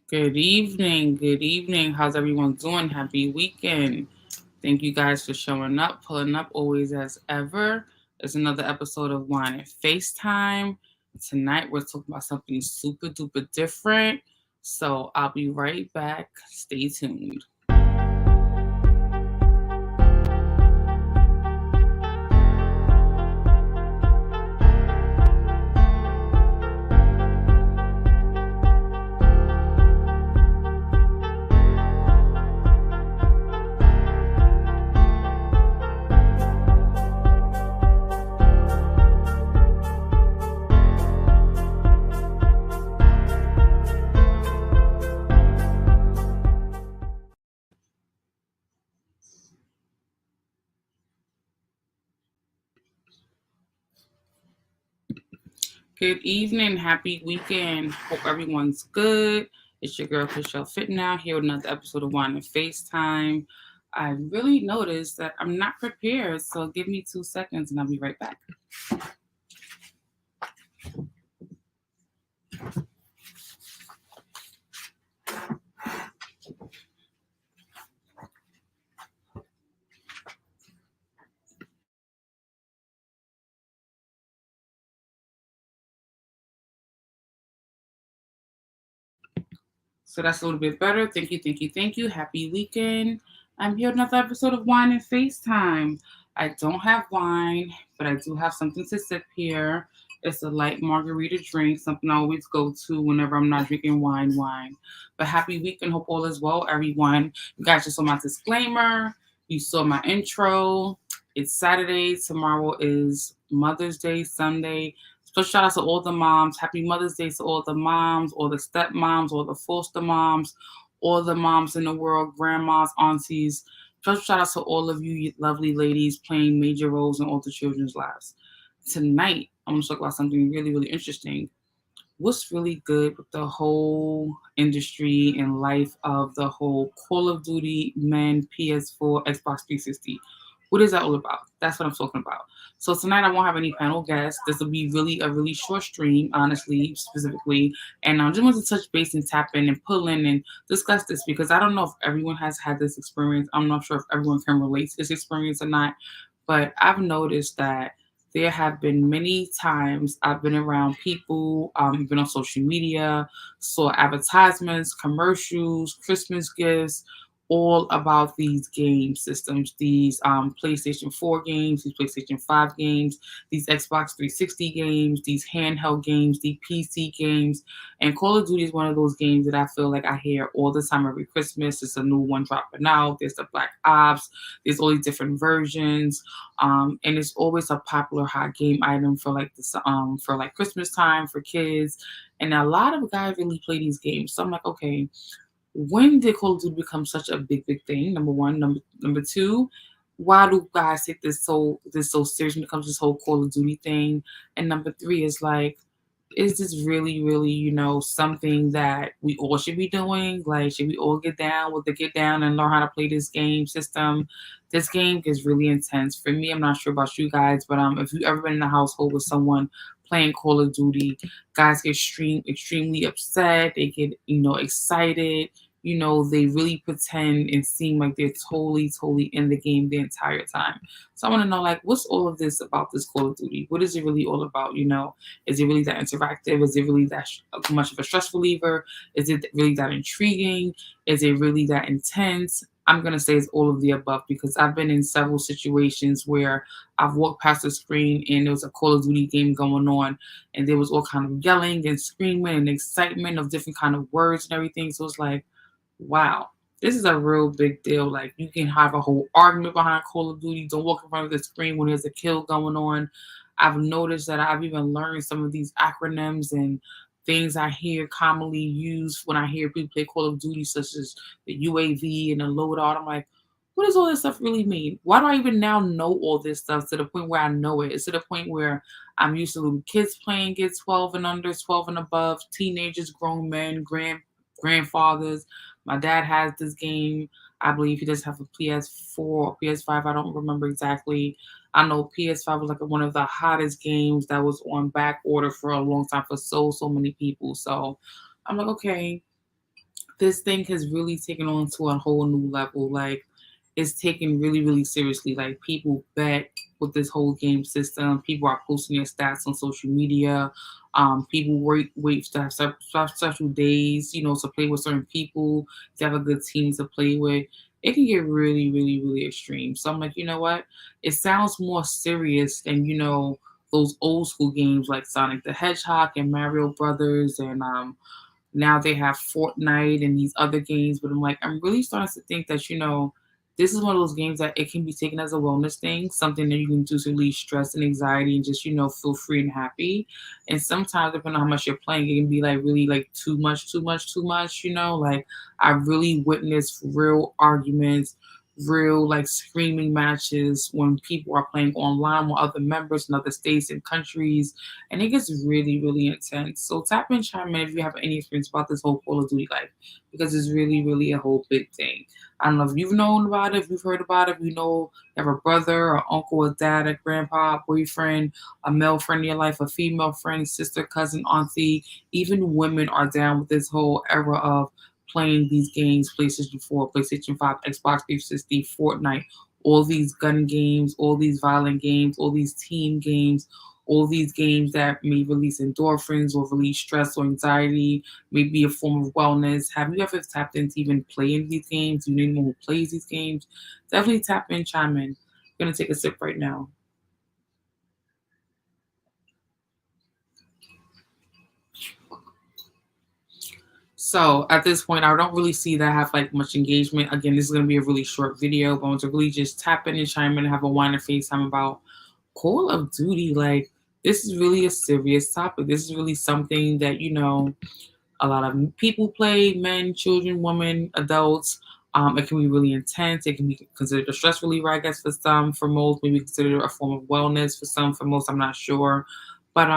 Good evening. Good evening. How's everyone doing? Happy weekend. Thank you guys for showing up, pulling up always as ever. There's another episode of Wine and FaceTime. Tonight we're talking about something super duper different. So I'll be right back. Stay tuned. Good evening. Happy weekend. Hope everyone's good. It's your girl, KFIT now, here with another episode of Wine and FaceTime. I really noticed that I'm not prepared, so give me 2 seconds and I'll be right back. So that's a little bit better. Thank you, thank you, thank you. Happy weekend. I'm here with another episode of Wine and FaceTime. I don't have wine, but I do have something to sip here. It's a light margarita drink, something I always go to whenever I'm not drinking wine. But happy weekend. Hope all is well, everyone. You guys just saw my disclaimer. You saw my intro. It's Saturday. Tomorrow is Mother's Day, Sunday. So shout out to all the moms. Happy Mother's Day to all the moms, all the stepmoms, all the foster moms, all the moms in the world, grandmas, aunties. Just shout out to all of you lovely ladies playing major roles in all the children's lives. Tonight, I'm going to talk about something really, really interesting. What's really good with the whole industry and life of the whole Call of Duty, men, PS4, Xbox 360? What is that all about? That's what I'm talking about. So tonight I won't have any panel guests. This will be really a really short stream, honestly, specifically. And I just want to touch base and tap in and pull in and discuss this because I don't know if everyone has had this experience. I'm not sure if everyone can relate to this experience or not. But I've noticed that there have been many times I've been around people, been on social media, saw advertisements, commercials, Christmas gifts, all about these game systems, these PlayStation 4 games, these PlayStation 5 games, these Xbox 360 games, these handheld games, these PC games. And Call of Duty is one of those games that I feel like I hear all the time every Christmas. There's a new one dropping out. There's the Black Ops. There's all these different versions. And it's always a popular hot game item for like this for like Christmas time for kids. And a lot of guys really play these games. So I'm like, okay, when did Call of Duty become such a big thing? Number one, number two, why do guys take this so serious when it comes to this whole Call of Duty thing? And number three is like, is this really something that we all should be doing? Like, should we all get down and learn how to play this game system? This game is really intense for me. I'm not sure about you guys, but if you ever been in a household with someone playing Call of Duty, guys get extremely upset. They get excited. They really pretend and seem like they're totally in the game the entire time. So I want to know, like, what's all of this about this Call of Duty? What is it really all about? Is it really that interactive? Is it really that much of a stress reliever? Is it really that intriguing? Is it really that intense? I'm going to say it's all of the above because I've been in several situations where I've walked past the screen and there was a Call of Duty game going on and there was all kind of yelling and screaming and excitement of different kind of words and everything. So it's like, wow, this is a real big deal. Like, you can have a whole argument behind Call of Duty. Don't walk in front of the screen when there's a kill going on. I've noticed that I've even learned some of these acronyms and things I hear commonly used when I hear people play Call of Duty, such as the UAV and the loadout. I'm like, what does all this stuff really mean? Why do I even now know all this stuff to the point where I know it? It's to the point where I'm used to little kids playing it, 12 and under, 12 and above, teenagers, grown men, grandfathers. My dad has this game. I believe he does have a PS4 or PS5. I don't remember exactly. I know PS5 was like one of the hottest games that was on back order for a long time for so many people. So I'm like, okay, this thing has really taken on to a whole new level. Like, it's taken really, really seriously. Like, people bet with this whole game system. People are posting their stats on social media. People wait to have special days, to play with certain people, to have a good team to play with. It can get really, really, really extreme. So I'm like, you know what? It sounds more serious than those old school games like Sonic the Hedgehog and Mario Brothers, and now they have Fortnite and these other games, but I'm like, I'm really starting to think that, this is one of those games that it can be taken as a wellness thing, something that you can do to relieve stress and anxiety and just, feel free and happy. And sometimes, depending on how much you're playing, it can be like really like too much, too much, too much. Like, I've really witnessed real arguments, real like screaming matches when people are playing online with other members in other states and countries, and it gets really, really intense. So tap in, chime in if you have any experience about this whole Call of Duty life, because it's really, really a whole big thing. I don't know if you've known about it, if you've heard about it, if you know you have a brother or uncle or dad, a grandpa, boyfriend, a male friend in your life, a female friend, sister, cousin, auntie. Even women are down with this whole era of playing these games: PlayStation 4, PlayStation 5, Xbox 360, Fortnite, all these gun games, all these violent games, all these team games, all these games that may release endorphins or release stress or anxiety, may be a form of wellness. Have you ever tapped into even playing these games? Do you know anyone who plays these games? Definitely tap in, chime in. I'm going to take a sip right now. So at this point, I don't really see that I have like much engagement. Again, this is going to be a really short video, but I want to really just tap in and chime in and have a wine and FaceTime about Call of Duty. Like, this is really a serious topic. This is really something that, a lot of people play: men, children, women, adults. It can be really intense. It can be considered a stress reliever, I guess, for some. For most, maybe considered a form of wellness for some. For most, I'm not sure. But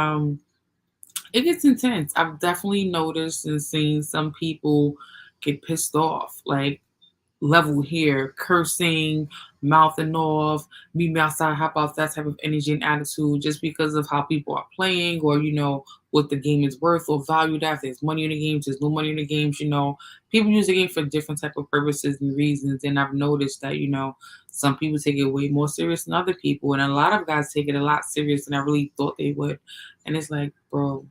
it gets intense. I've definitely noticed and seen some people get pissed off. Like, level here, cursing, mouthing off, meet me outside, how about that type of energy and attitude, just because of how people are playing, or what the game is worth or valued at. If there's money in the games, there's no money in the games. People use the game for different type of purposes and reasons, and I've noticed that some people take it way more serious than other people, and a lot of guys take it a lot serious than I really thought they would. And it's like, bro,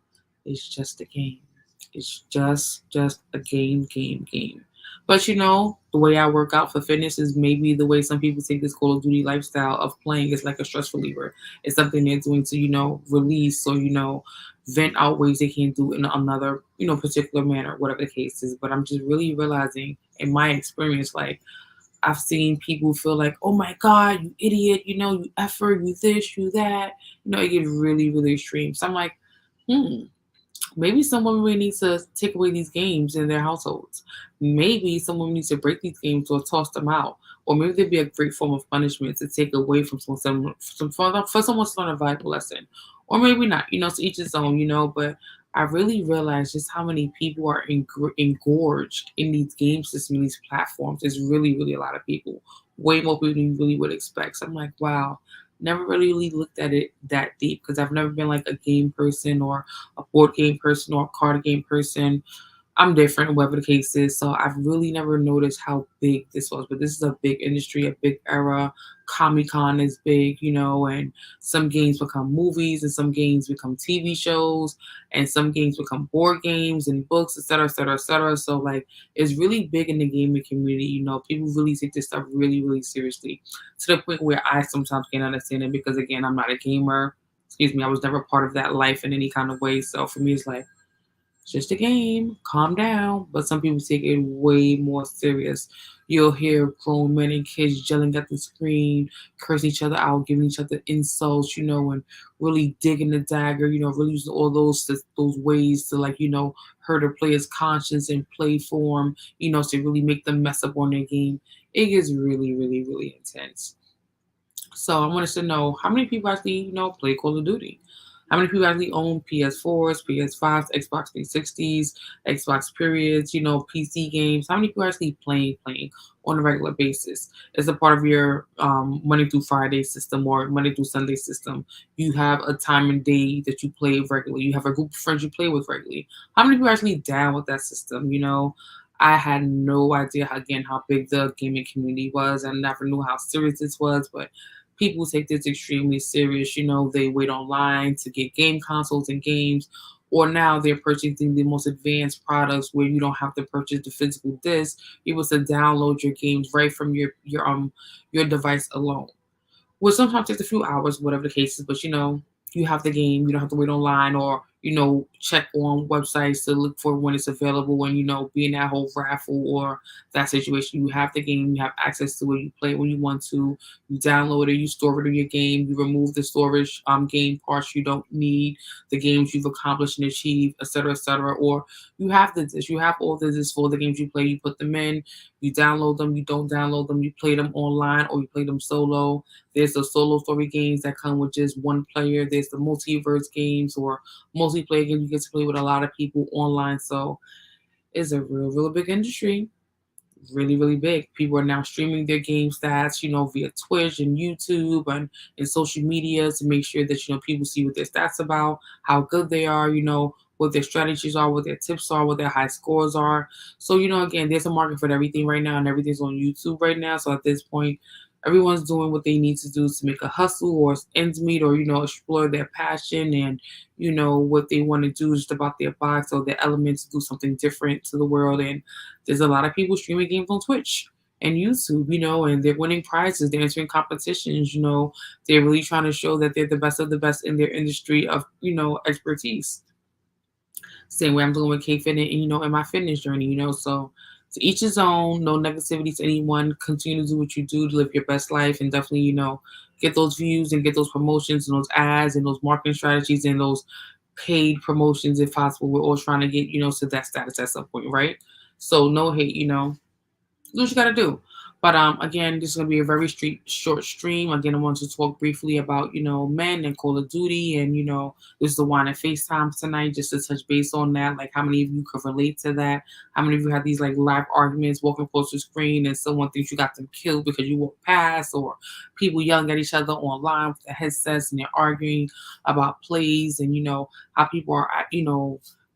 it's just a game. It's just a game. But the way I work out for fitness is maybe the way some people take this Call of Duty lifestyle of playing is like a stress reliever. It's something they're doing to, release or, vent out ways they can't do in another, particular manner, whatever the case is. But I'm just really realizing in my experience, like, I've seen people feel like, oh my God, you idiot, you effort, you this, you that. It gets really, really extreme. So I'm like, maybe some women really need to take away these games in their households. Maybe some women need to break these games or toss them out. Or maybe there'd be a great form of punishment to take away from for someone to learn a valuable lesson. Or maybe not, to each his own, but I really realized just how many people are engorged in these game systems, these platforms. There's really, really a lot of people. Way more people than you really would expect. So I'm like, wow, never really looked at it that deep, because I've never been like a game person or a board game person or a card game person. I'm different, whatever the case is. So I've really never noticed how big this was. But this is a big industry, a big era. Comic Con is big, and some games become movies, and some games become TV shows, and some games become board games and books, etc., etc., etc. So like, it's really big in the gaming community. People really take this stuff really, really seriously, to the point where I sometimes can't understand it, because again, I'm not a gamer. Excuse me, I was never part of that life in any kind of way. So for me, it's like, it's just a game. Calm down. But some people take it way more serious. You'll hear grown men and kids yelling at the screen, cursing each other out, giving each other insults, and really digging the dagger, really using all those ways to, like, hurt a player's conscience and play form, to really make them mess up on their game. It gets really, really, really intense. So I want us to know, how many people actually, play Call of Duty? How many people actually own PS4s, PS5s, Xbox 360s, Xbox periods, PC games? How many people are actually playing on a regular basis? As a part of your Monday through Friday system or Monday through Sunday system, you have a time and day that you play regularly. You have a group of friends you play with regularly. How many people are actually down with that system? I had no idea again how big the gaming community was. I never knew how serious this was, but people take this extremely serious. They wait online to get game consoles and games, or now they're purchasing the most advanced products where you don't have to purchase the physical disc. You're able to download your games right from your device alone, which sometimes takes a few hours, whatever the case is. But you have the game, you don't have to wait online or check on websites to look for when it's available. When be in that whole raffle or that situation, you have the game, you have access to it, you play it when you want to, you download it, you store it in your game, you remove the storage game parts you don't need, the games you've accomplished and achieved, etc., etc. Or you have you have all the discs for the games you play, you put them in, you download them, you don't download them, you play them online or you play them solo. There's the solo story games that come with just one player. There's the multiverse games or multiplayer games you get to play with a lot of people online. So it's a real, real big industry. Really, really big. People are now streaming their game stats, via Twitch and YouTube and social media to make sure that, people see what their stats about, how good they are, what their strategies are, what their tips are, what their high scores are. So, again, there's a market for everything right now and everything's on YouTube right now. So at this point, everyone's doing what they need to do to make a hustle or ends meet or, explore their passion and, what they want to do just about their box or their elements to do something different to the world. And there's a lot of people streaming games on Twitch and YouTube, and they're winning prizes, they're entering competitions, they're really trying to show that they're the best of the best in their industry of, expertise. Same way I'm doing with KFIT and, in my fitness journey, so to each his own, no negativity to anyone. Continue to do what you do to live your best life and definitely, get those views and get those promotions and those ads and those marketing strategies and those paid promotions if possible. We're all trying to get, to that status at some point, right? So no hate, do what you gotta do. But again, this is gonna be a very short stream. Again, I want to talk briefly about men and Call of Duty, and this is the Wine and FaceTime tonight, just to touch base on that. Like, how many of you could relate to that? How many of you have these like live arguments, walking across the screen, and someone thinks you got them killed because you walk past, or people yelling at each other online with the headsets and they're arguing about plays, and how people are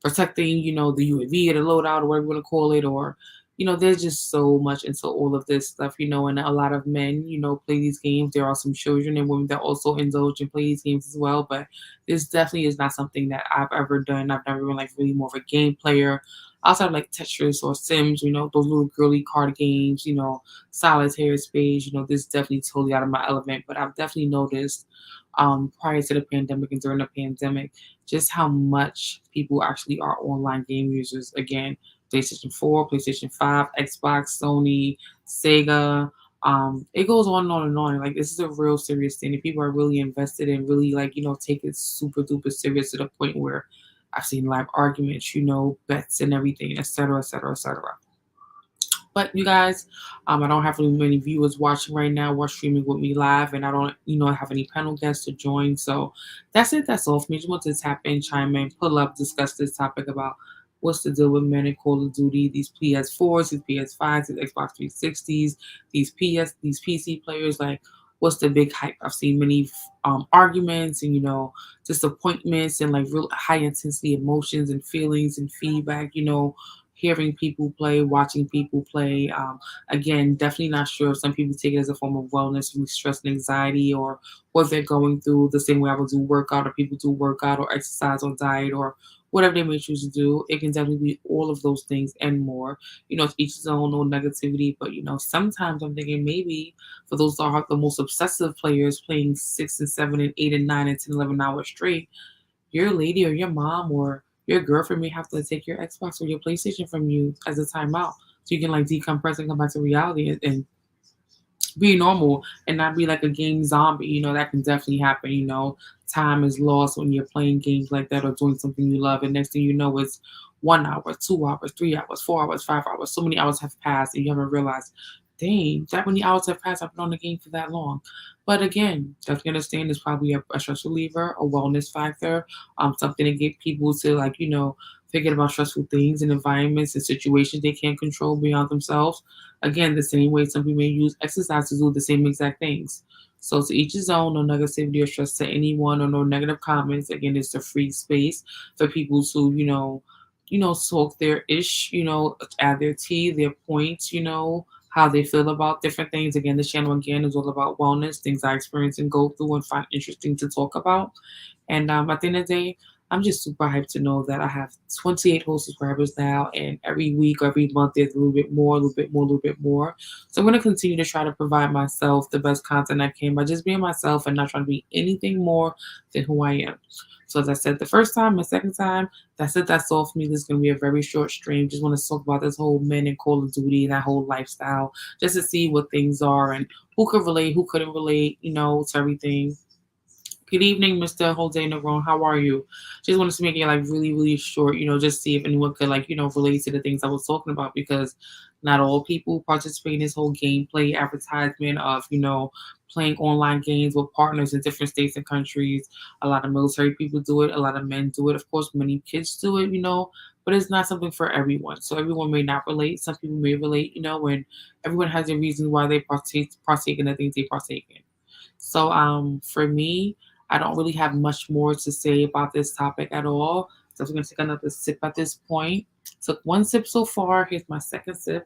protecting the UAV or the loadout or whatever you want to call it, or there's just so much into all of this stuff, and a lot of men, play these games. There are some children and women that also indulge and play these games as well, but this definitely is not something that I've ever done. I've never been like really more of a game player. Outside of like Tetris or Sims, those little girly card games, solitaire space, this is definitely totally out of my element, but I've definitely noticed prior to the pandemic and during the pandemic, just how much people actually are online game users. Again, PlayStation 4, PlayStation 5, Xbox, Sony, Sega. It goes on and on and on. Like, this is a real serious thing. And people are really invested and really like, take it super duper serious to the point where I've seen live arguments, bets and everything, etc., etc., etc. But you guys, I don't have really many viewers watching right now or streaming with me live, and I don't, have any panel guests to join. So that's it. That's all for me. Just want to tap in, chime in, pull up, discuss this topic about what's the deal with men in Call of Duty, these PS4s, these PS5s, these Xbox 360s, these PC players. Like, what's the big hype? I've seen many arguments and disappointments and like real high intensity emotions and feelings and feedback. Hearing people play, watching people play. Again, definitely not sure if some people take it as a form of wellness, from stress and anxiety, or what they're going through. The same way I would do workout, or people do workout, or exercise, or diet, or whatever they may choose to do. It can definitely be all of those things and more. It's each his own, no negativity. But sometimes I'm thinking maybe for those that are the most obsessive players playing 6 and 7 and 8 and 9 and 10, 11 hours straight, your lady or your mom or your girlfriend may have to take your Xbox or your PlayStation from you as a timeout so you can like decompress and come back to reality and be normal and not be like a game zombie. That can definitely happen. Time is lost when you're playing games like that or doing something you love. And next thing you know, it's 1 hour, 2 hours, 3 hours, 4 hours, 5 hours. So many hours have passed and you haven't realized, dang, that many hours have passed. I've been on the game for that long. But again, definitely understand it's probably a stress reliever, a wellness factor, something to get people to like, thinking about stressful things and environments and situations they can't control beyond themselves. Again, the same way some people may use exercise to do the same exact things. So to each his own, no negativity or stress to anyone or no negative comments. Again, it's a free space for people to, talk their ish, add their tea, their points, how they feel about different things. Again, this channel again is all about wellness, things I experience and go through and find interesting to talk about. And at the end of the day, I'm just super hyped to know that I have 28 whole subscribers now, and every week, every month, there's a little bit more, a little bit more, a little bit more. So I'm going to continue to try to provide myself the best content I can by just being myself and not trying to be anything more than who I am. So as I said the first time, the second time, that's it. That's all for me. This is going to be a very short stream. Just want to talk about this whole men and Call of Duty and that whole lifestyle, just to see what things are and who could relate, who couldn't relate, to everything. Good evening, Mr. Jose Negron. How are you? Just wanted to make it like really, really short, just see if anyone could like, relate to the things I was talking about because not all people participate in this whole gameplay advertisement of, playing online games with partners in different states and countries. A lot of military people do it, a lot of men do it. Of course, many kids do it, but it's not something for everyone. So everyone may not relate. Some people may relate, and everyone has their reasons why they partake in the things they partake in. So for me, I don't really have much more to say about this topic at all. So I'm going to take another sip at this point. Took one sip so far. Here's my second sip.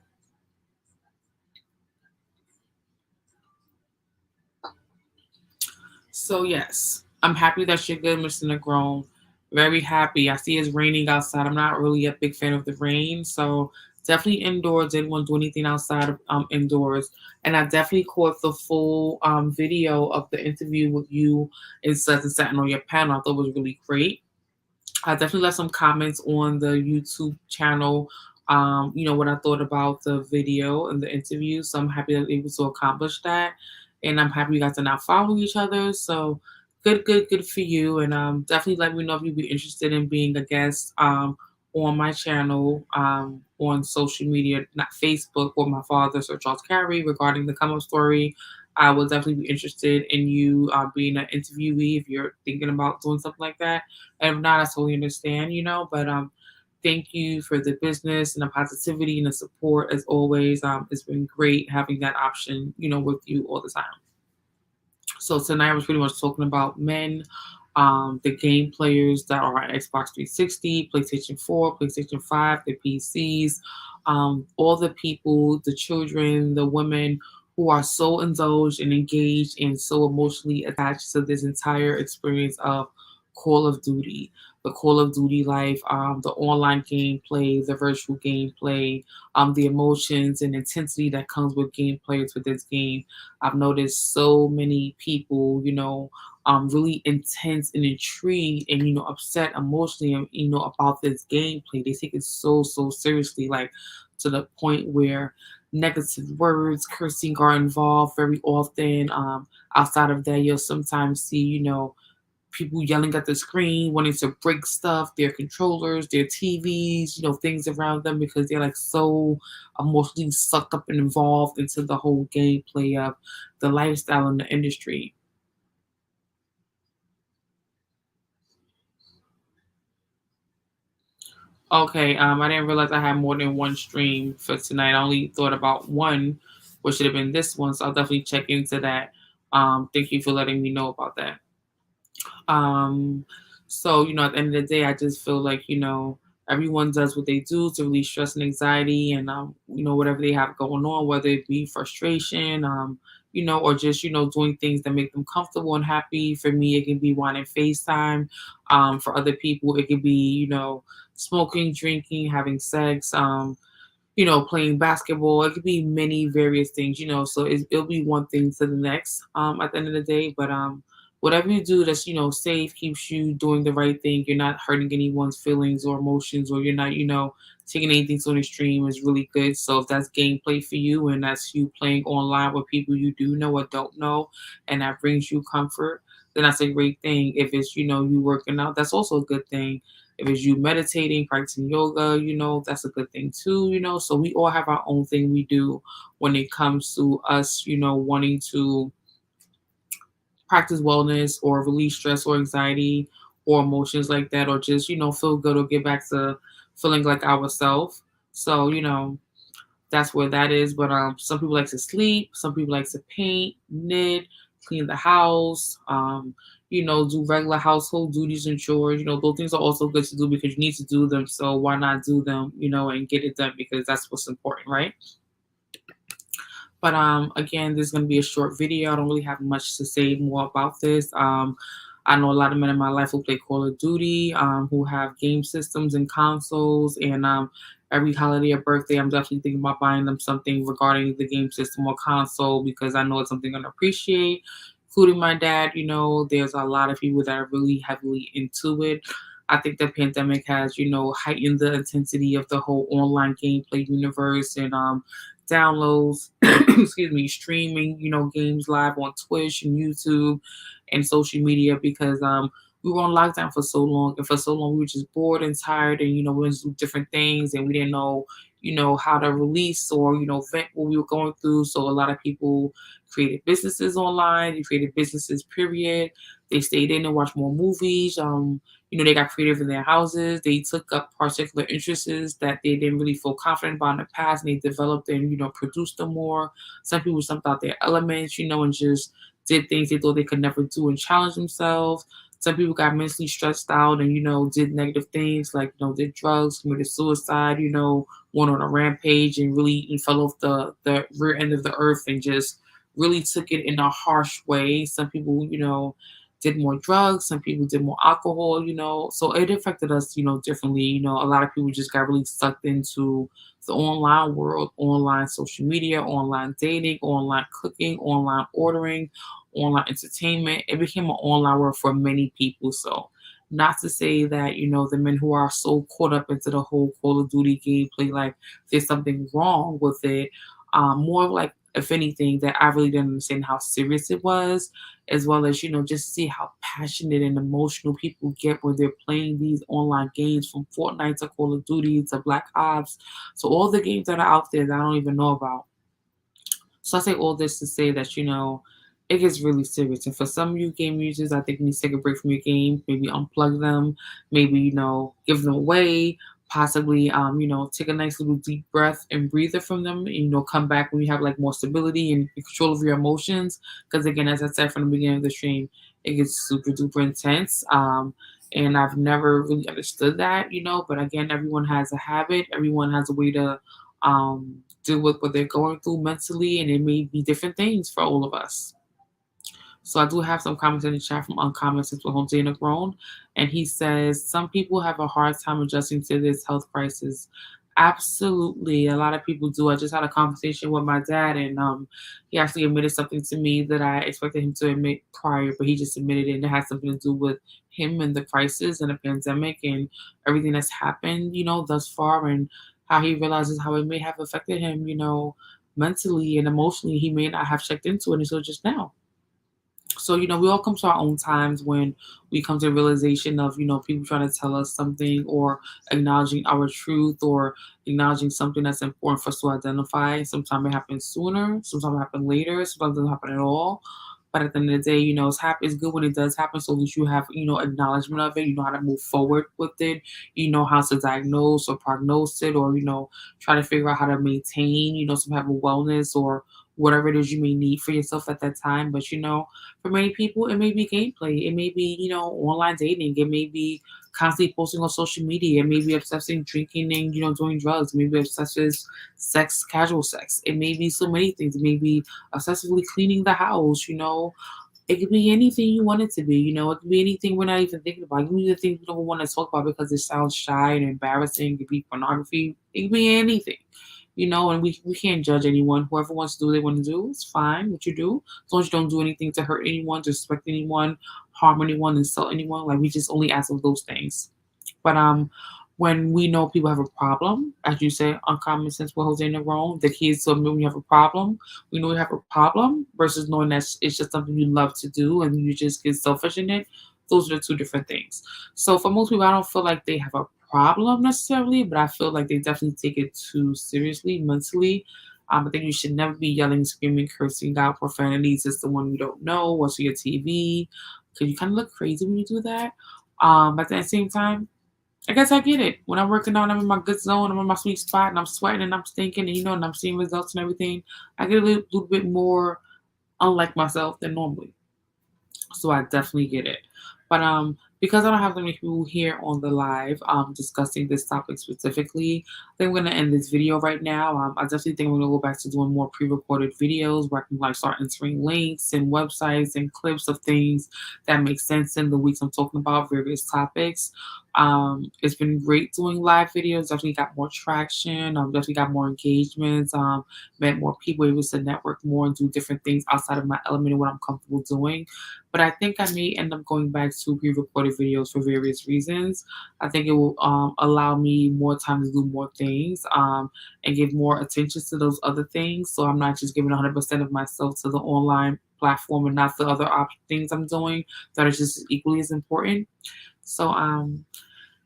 So yes, I'm happy that you're good, Mr. Negron. Very happy. I see it's raining outside. I'm not really a big fan of the rain, so definitely indoors. Didn't want to do anything outside of indoors. And I definitely caught the full video of the interview with you and such and sitting on your panel. I thought it was really great. I definitely left some comments on the YouTube channel. What I thought about the video and the interview. So I'm happy that I was able to accomplish that. And I'm happy you guys are now following each other. So good, good, good for you. And definitely let me know if you'd be interested in being a guest on my channel on social media, not Facebook, or my father, Sir Charles Carey, regarding the come up story. I will definitely be interested in you being an interviewee if you're thinking about doing something like that. And if not, I totally understand, But thank you for the business and the positivity and the support as always. It's been great having that option, with you all the time. So tonight I was pretty much talking about men, the game players that are on Xbox 360, PlayStation 4, PlayStation 5, the PCs, all the people, the children, the women who are so indulged and engaged and so emotionally attached to this entire experience of Call of Duty, the Call of Duty life, the online gameplay, the virtual gameplay, the emotions and intensity that comes with gameplay with this game. I've noticed so many people, really intense and intrigued and upset emotionally, about this gameplay. They take it so so seriously, like to the point where negative words, cursing are involved very often. Outside of that, you'll sometimes see, people yelling at the screen, wanting to break stuff, their controllers, their TVs, things around them because they're like so emotionally sucked up and involved into the whole gameplay of the lifestyle in the industry. Okay, I didn't realize I had more than one stream for tonight. I only thought about one, which should have been this one, so I'll definitely check into that. Thank you for letting me know about that. Um, so, at the end of the day, I just feel like, everyone does what they do to release stress and anxiety and, whatever they have going on, whether it be frustration, or just, doing things that make them comfortable and happy. For me, it can be wine and FaceTime. For other people, it could be, smoking, drinking, having sex, playing basketball. It could be many various things, so it'll be one thing to the next at the end of the day. But whatever you do that's, safe, keeps you doing the right thing, you're not hurting anyone's feelings or emotions, or you're not, taking anything to an extreme is really good. So if that's gameplay for you and that's you playing online with people you do know or don't know, and that brings you comfort, then that's a great thing. If it's, you working out, that's also a good thing. If it's you meditating, practicing yoga, that's a good thing too, So we all have our own thing we do when it comes to us, wanting to practice wellness or release stress or anxiety or emotions like that, or just, feel good or get back to feeling like ourselves. So, that's where that is. But some people like to sleep, some people like to paint, knit, clean the house, do regular household duties and chores. Those things are also good to do because you need to do them. So why not do them, and get it done because that's what's important, right? But again, this is gonna be a short video. I don't really have much to say more about this. I know a lot of men in my life who play Call of Duty, who have game systems and consoles, and every holiday or birthday, I'm definitely thinking about buying them something regarding the game system or console because I know it's something I'm gonna appreciate. Including my dad, there's a lot of people that are really heavily into it. I think the pandemic has, heightened the intensity of the whole online gameplay universe and downloads, excuse me, streaming, games live on Twitch and YouTube and social media because we were on lockdown for so long and for so long we were just bored and tired and we went to do different things and we didn't know, how to release or, vent what we were going through. So a lot of people created businesses online, they created businesses, period. They stayed in and watched more movies. They got creative in their houses. They took up particular interests that they didn't really feel confident about in the past, and they developed and produced them more. Some people jumped out their elements, and just did things they thought they could never do and challenge themselves. Some people got mentally stressed out and did negative things like did drugs, committed suicide, went on a rampage and really fell off the rear end of the earth and just really took it in a harsh way. Some people, did more drugs, some people did more alcohol, so it affected us, differently. A lot of people just got really sucked into the online world, online social media, online dating, online cooking, online ordering, online entertainment. It became an online world for many people. So not to say that, the men who are so caught up into the whole Call of Duty gameplay, like there's something wrong with it. More like, if anything, that I really didn't understand how serious it was, as well as, just see how passionate and emotional people get when they're playing these online games from Fortnite to Call of Duty to Black Ops. So all the games that are out there that I don't even know about. So I say all this to say that, it gets really serious. And for some of you game users, I think you need to take a break from your game, maybe unplug them, maybe, give them away, possibly, take a nice little deep breath and breathe it from them, and, come back when you have like more stability and control of your emotions. Because again, as I said from the beginning of the stream, it gets super duper intense. And I've never really understood that, but again, everyone has a habit, everyone has a way to deal with what they're going through mentally, and it may be different things for all of us. So I do have some comments in the chat from Uncommon Sense with Jose Negron, and he says some people have a hard time adjusting to this health crisis. Absolutely, a lot of people do. I just had a conversation with my dad, and he actually admitted something to me that I expected him to admit prior, but he just admitted it, and it has something to do with him and the crisis and the pandemic and everything that's happened, thus far, and how he realizes how it may have affected him, mentally and emotionally. He may not have checked into it until just now. So, we all come to our own times when we come to a realization of, people trying to tell us something or acknowledging our truth or acknowledging something that's important for us to identify. Sometimes it happens sooner, sometimes it happens later, sometimes it doesn't happen at all. But at the end of the day, it's good when it does happen. So at least you have, acknowledgement of it. You know how to move forward with it. You know how to diagnose or prognose it, or try to figure out how to maintain, some type of wellness or whatever it is you may need for yourself at that time. But for many people, it may be gameplay. It may be, online dating. It may be constantly posting on social media. It may be obsessing drinking and, doing drugs. It may be obsessed with sex, casual sex. It may be so many things. It may be obsessively cleaning the house, It could be anything you want it to be, It could be anything we're not even thinking about. It could be the things we don't want to talk about because it sounds shy and embarrassing. It could be pornography. It could be anything. And we can't judge anyone. Whoever wants to do what they want to do, it's fine what you do. As long as you don't do anything to hurt anyone, disrespect anyone, harm anyone, insult anyone. Like, we just only ask of those things. But when we know people have a problem, as you say, uncommon sense with Jose Negron, the kids to admit when you have a problem, we know you have a problem versus knowing that it's just something you love to do and you just get selfish in it. Those are the two different things. So for most people, I don't feel like they have a problem necessarily, but I feel like they definitely take it too seriously mentally. I think you should never be yelling, screaming, cursing out profanities to someone you don't know, watching your TV, because you kind of look crazy when you do that. But at the same time, I guess I get it. When I'm working out, I'm in my good zone, I'm in my sweet spot, and I'm sweating and I'm stinking, and and I'm seeing results and everything. I get a little bit more unlike myself than normally. So I definitely get it. But because I don't have that many people here on the live discussing this topic specifically, I think I'm gonna end this video right now. I definitely think I'm gonna go back to doing more pre-recorded videos where I can like start entering links and websites and clips of things that make sense in the weeks I'm talking about various topics. It's been great doing live videos. Definitely got more traction. Definitely got more engagements. Met more people, able to network more and do different things outside of my element and what I'm comfortable doing. But I think I may end up going back to pre-recorded videos for various reasons. I think it will allow me more time to do more things and give more attention to those other things. So I'm not just giving 100% of myself to the online platform and not the other things I'm doing that are just equally as important. So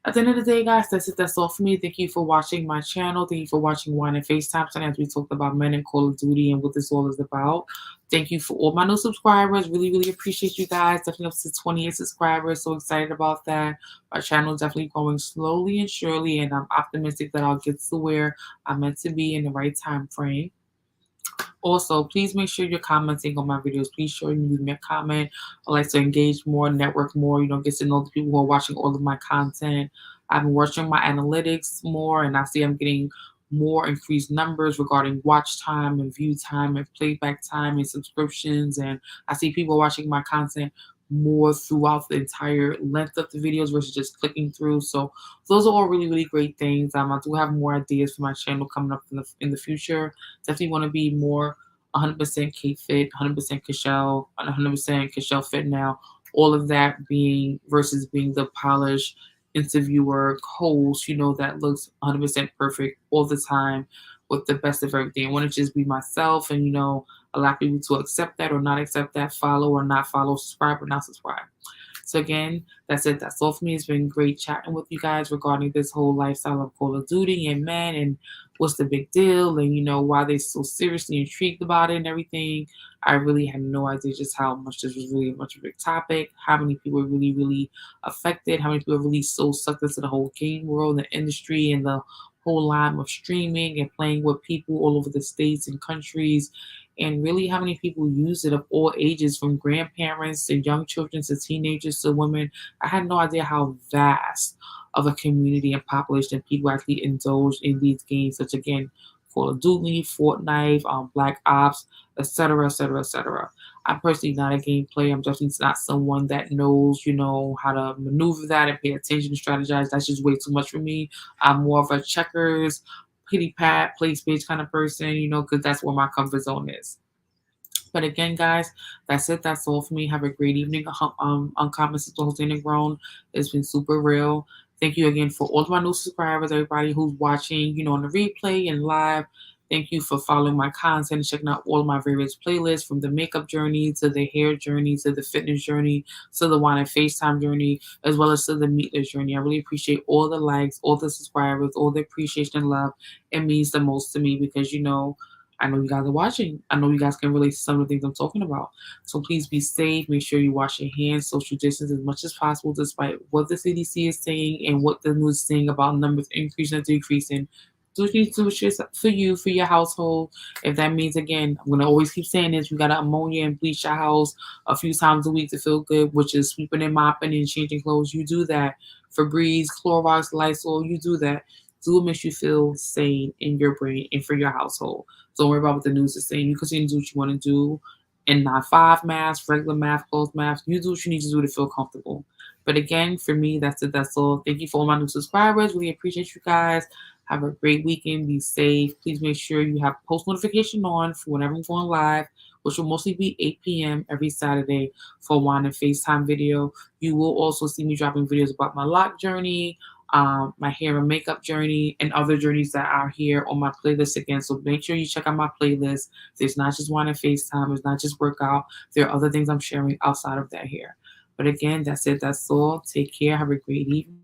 at the end of the day, guys, that's it. That's all for me. Thank you for watching my channel. Thank you for watching Wine and FaceTime tonight as we talked about men and Call of Duty and what this all is about. Thank you for all my new subscribers. Really, really appreciate you guys. Definitely up to 28 subscribers. So excited about that. My channel is definitely growing slowly and surely, and I'm optimistic that I'll get to where I'm meant to be in the right time frame. Also, please make sure you're commenting on my videos. Please show you leave me a comment. I like to engage more, network more, get to know the people who are watching all of my content. I've been watching my analytics more, and I see I'm getting more increased numbers regarding watch time and view time and playback time and subscriptions. And I see people watching my content more throughout the entire length of the videos versus just clicking through. So those are all really, really great things. I do have more ideas for my channel coming up in the future. Definitely want to be more 100% KFIT, 100% Kashel, 100% Kashel Fit now. All of that being versus being the polished interviewer, host, that looks 100% perfect all the time with the best of everything. I want to just be myself and, allow people to accept that or not accept that, follow or not follow, subscribe or not subscribe. So again, that's it. That's all for me. It's been great chatting with you guys regarding this whole lifestyle of Call of Duty and men and what's the big deal and why they so seriously intrigued about it and everything. I really had no idea just how much this was really much of a big topic, how many people are really, really affected, how many people are really so sucked into the whole game world, the industry, and the whole line of streaming and playing with people all over the states and countries, and really how many people use it of all ages, from grandparents to young children to teenagers to women. I had no idea how vast of a community and population of people actually indulge in these games, such again, Call of Duty, Fortnite, Black Ops, etc., etc., etc. I'm personally not a game player. I'm definitely not someone that knows, how to maneuver that and pay attention and strategize. That's just way too much for me. I'm more of a checkers, pity pat, play space kind of person, because that's where my comfort zone is. But again, guys, that's it. That's all for me. Have a great evening. Uncommon Sister Jose Grown. It's been super real. Thank you again for all of my new subscribers, everybody who's watching, on the replay and live. Thank you for following my content and checking out all of my various playlists, from the makeup journey to the hair journey to the fitness journey to the wine and FaceTime journey, as well as to the meatless journey. I really appreciate all the likes, all the subscribers, all the appreciation and love. It means the most to me because, I know you guys are watching. I know you guys can relate to some of the things I'm talking about. So please be safe. Make sure you wash your hands, social distance as much as possible, despite what the CDC is saying and what the news is saying about numbers increasing or decreasing. Do what you need to do for you, for your household. If that means, again, I'm going to always keep saying this, you got to ammonia and bleach your house a few times a week to feel good, which is sweeping and mopping and changing clothes. You do that. Febreze, Clorox, Lysol, you do that. Do what makes you feel sane in your brain and for your household. Don't worry about what the news is saying. You continue to do what you want to do. And not 5 masks, regular mask, closed mask. You do what you need to do to feel comfortable. But again, for me, that's it. That's all. Thank you for all my new subscribers. Really appreciate you guys. Have a great weekend. Be safe. Please make sure you have post notification on for whenever I'm going live, which will mostly be 8 p.m. every Saturday for Wine and FaceTime video. You will also see me dropping videos about my lock journey, my hair and makeup journey, and other journeys that are here on my playlist again. So make sure you check out my playlist. There's not just Wine and FaceTime. It's not just workout. There are other things I'm sharing outside of that here. But again, that's it. That's all. Take care. Have a great evening.